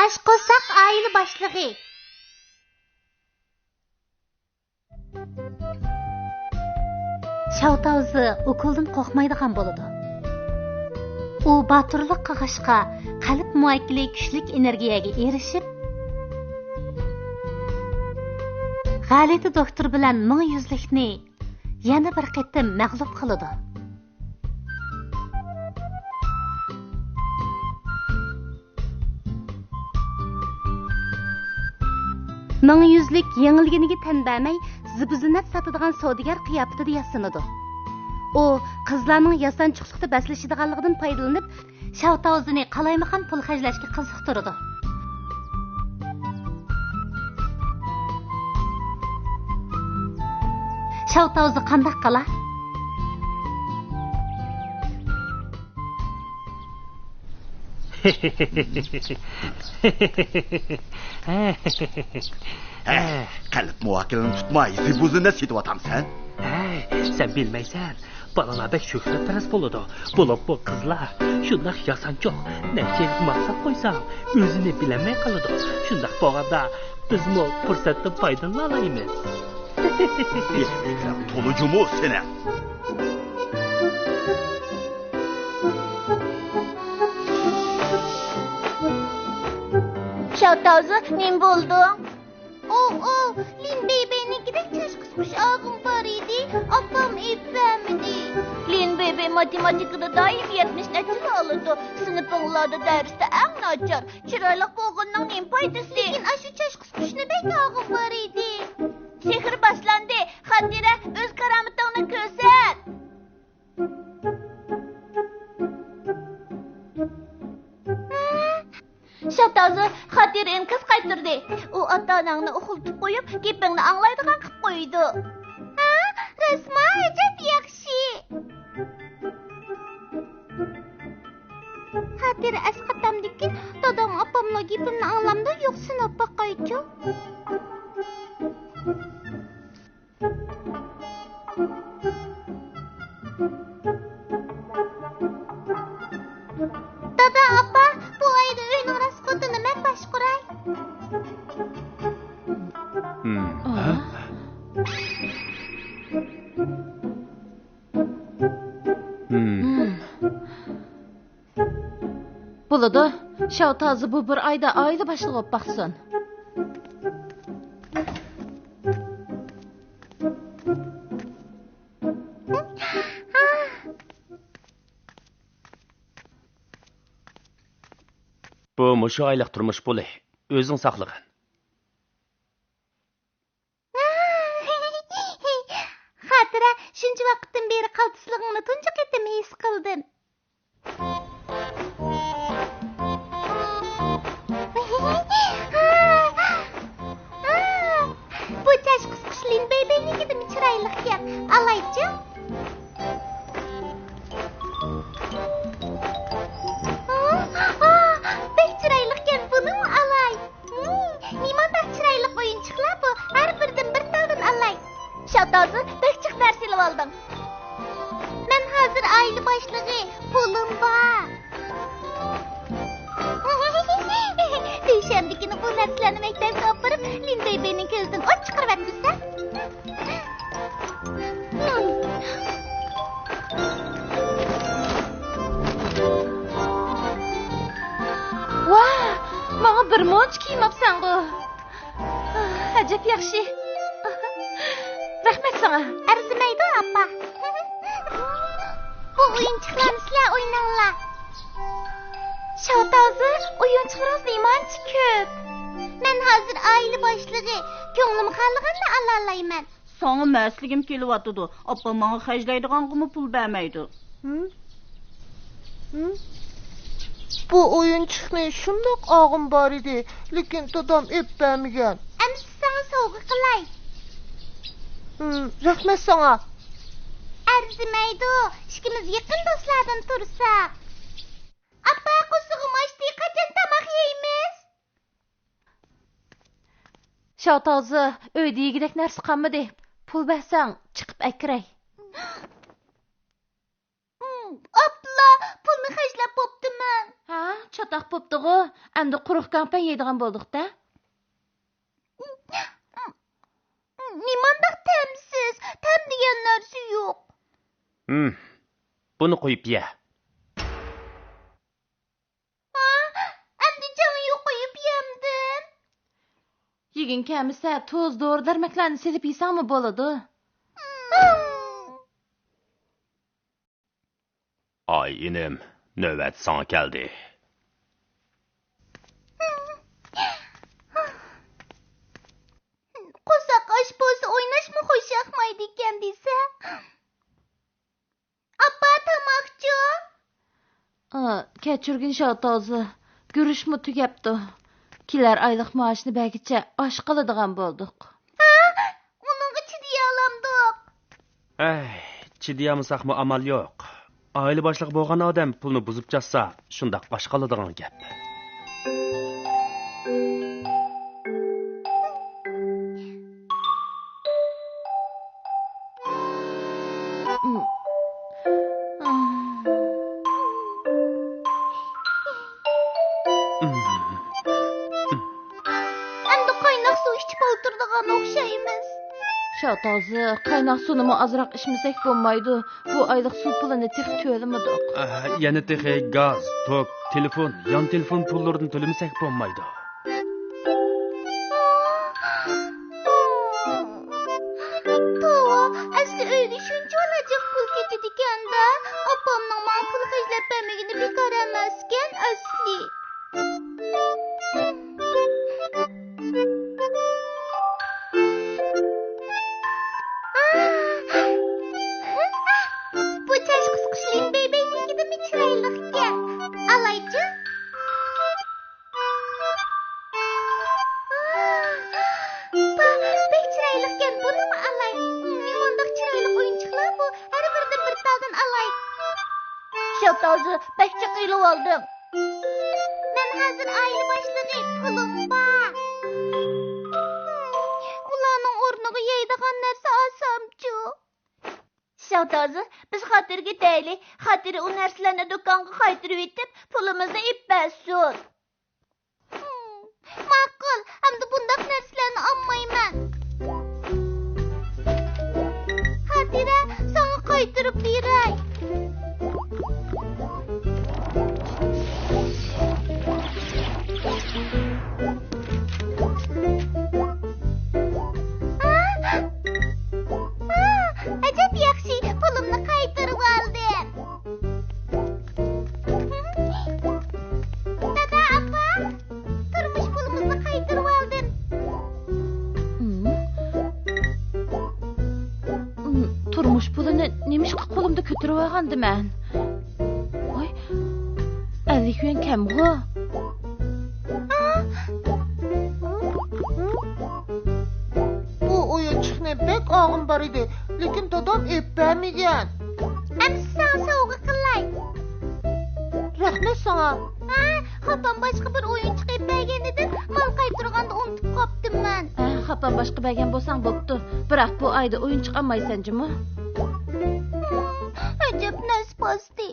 Aşk olsak aile başlığı. Şavtavızı okuldan qo'rqmaydigan bo'ladi. U batırlıq qilishga, qalb muakkili kuchlik energiyaga erishib, g'alati doktor bilan 100likni yana bir qatim mag'lub qiladi. 100lik yengilginiga tan bermay, zibizinat satadigan savdogar qiyofatida yasanadi. O, qizlarning yasanchiqlikda baslashadiganligidan foydalanib, Şavtavızını qalaymagan pul xarjlashga qiziqtiradi. Şavtavızı qanday qala? Qalb muvakkilini tutmay, zibuzini setib atamsan. Sen bilmeysen, balalar bek şöhretperest buludu. Bulup bu kızlar, şundak yasançok, nefçelik maksat koysam, özünü bilemey kalıdı. Şundak boğada, biz mi fırsattan faydalanayımız? Tolucu mu sene? Şavtavızı, ne buldu? Lin bebeğininkide çaş kısmış ağım var idi, ablam öpemedi. Lin bebe matematikada daim 70 neçil alırdı. Sınıfınlarda derste en nacar. Çıraylık boğundan en paydası. Lekin aşı çaş kısmışını bek ağım var idi. Sehir başlandı. Xatire öz karamatını köser. Şavtavızı Xatire'nin kız qaytırdı. O ata-anаңны uxultib qo'yib, gepingni anglaydigan qilib qo'ydi. Ha, rasma ajab yaxshi. Xatire asqatamdikin, dadam opamla gepimni anglamda yo'q sinab boqaychi. Dada, apa, bu ayda uyning rasqotini men boshqaray. Bo'ladi, Şavtavızı bu bir ayda oila boshlig'i bo'lib baqsin. Bu mushu oyliq turmush bo'li, o'zing saqlagan. Xatira, shuncha vaqtdan beri qaltislig'ingni tunji qatim his qildim. Bu chash qisqishlin bebenikidimi chiroyliqkan, alaychi. Bek chiroyliqkan bunimi alay. Nimadan chiroyliq o'yinchiqlar bu? Har birdan bir taldan alay. Şavtavızı bek chiq narsa oldim. Men hozir oila boshlig'i, pulim bor. Dushanbekini bu narsalarni maktabga olib borib, Lin bebening ko'zidan o't chiqarib atmasa. Vay, bana bir monch kiymapsan bu. Ajab yaxshi. Rahmet sana. Arzimaydi apa. Bu oyunchiqlarni sizlar o'ynanglar. Şavtavızı oyunchiqlar imanchi ko'p. Men hozir oila boshlig'i, ko'nglim xallig'ini alalayman. Sana məsliyim kelyapti. Apam mənə xərcləydiğanımı pul verməydi. Bu oyunchiqni shundoq og'im bor edi, lekin dadam öpməyən. Endi sana sovg'a qilay. Rahmet sana. Arzimaydi, ikkimiz yaqin do'stlardan tursak. Apa, qusug'im ochdi, qachon tamoq yeymiz? Şavtavızı uyda yegidek narsa qolmadi. Pul bersang, chiqib akiray. Abla, pulni xarjlab bo'ptiman. Ha, chat Şataq popduğu, əmdə quruq kampan yeydiğən bolduq da. Nimandaq təmsiz, təm degan narsa yo'q. Bunu qo'yib ye. Əmdi canı yo'q qo'yib yemdim. Yegin kəmisə toz doğru dərməklərini silib yesang mı boladı? Ay inim, növbət sana gəldi. Qo'saq osh bo'lsa o'ynashmi xo'shaqmaydi ekan desa. Appa tamoqchi. Keçirgin şatazı, görüşmü tügəpdi. Kiler aylıq maaşını bəgicə aş qılıdığan bolduq. Onun içi deyə alamdıq. Chidiyamısaq mı amal yo'q. Aile başlığı bo'lgan odam pulni buzib jatsa, shundaq osh qoladigan gap. Endi qaynoq suv ichib o'tirdigan o'xshaymiz. Şatazı, qaynaq sunumu azraq içmesek bo'lmaydi. Bu aylıq su pulini tek töləmidik. Yana texi gaz, top, telefon, yan telefon pullarını төлemisak bo'lmaydi. Tova, asli öyle shuncha olacaq pul ketdi ekanda. Opamning men pul xajlab bermagini bekor emaskan asli. Bu chash qisqishling bebeynigida mi chiroyliqkan? Alaychi? Bek chiroyliqkan, buni mi alay? Nimandaq chiroyli o'yinchiqlar bu? Har biridan bir taldan alay. Şatozi, bekcha qilib oldim. Men hozir oila boshlig'i, pulim bor. Ularning o'rniga yeydigan narsa olsamchu. Şatozi, biz xatirga deylik. Xatiri u narsalarni do'konga qaytirib etib, pulimizni ipbasun. Ma'qul, hamda bundaq narsalarni olmayman. Xatira, sana qaytirib beray. Acayip yaxshi, pulimni qaytirib oldim. Dada, appa, turmush pulimizni qaytirib oldim. Turmuş pulini nemişqa qo'limda ko'tarib olgandim men. Voy, 50 yuan kamg'u. Bu o'yinchiqni bek og'im bor edi, lekin dadam epbermagan. Endi sana sovg'a qilay. Rahmat sana. Xopam boshqa bir o'yinchiq epbergan edi, mal qaytirganda unutib qopdim men. Xapan boshqa bergan bo'lsang bo'pti. Biroq bu oyda o'yin chiqolmaysan, jimi? Ajab nasib osdi.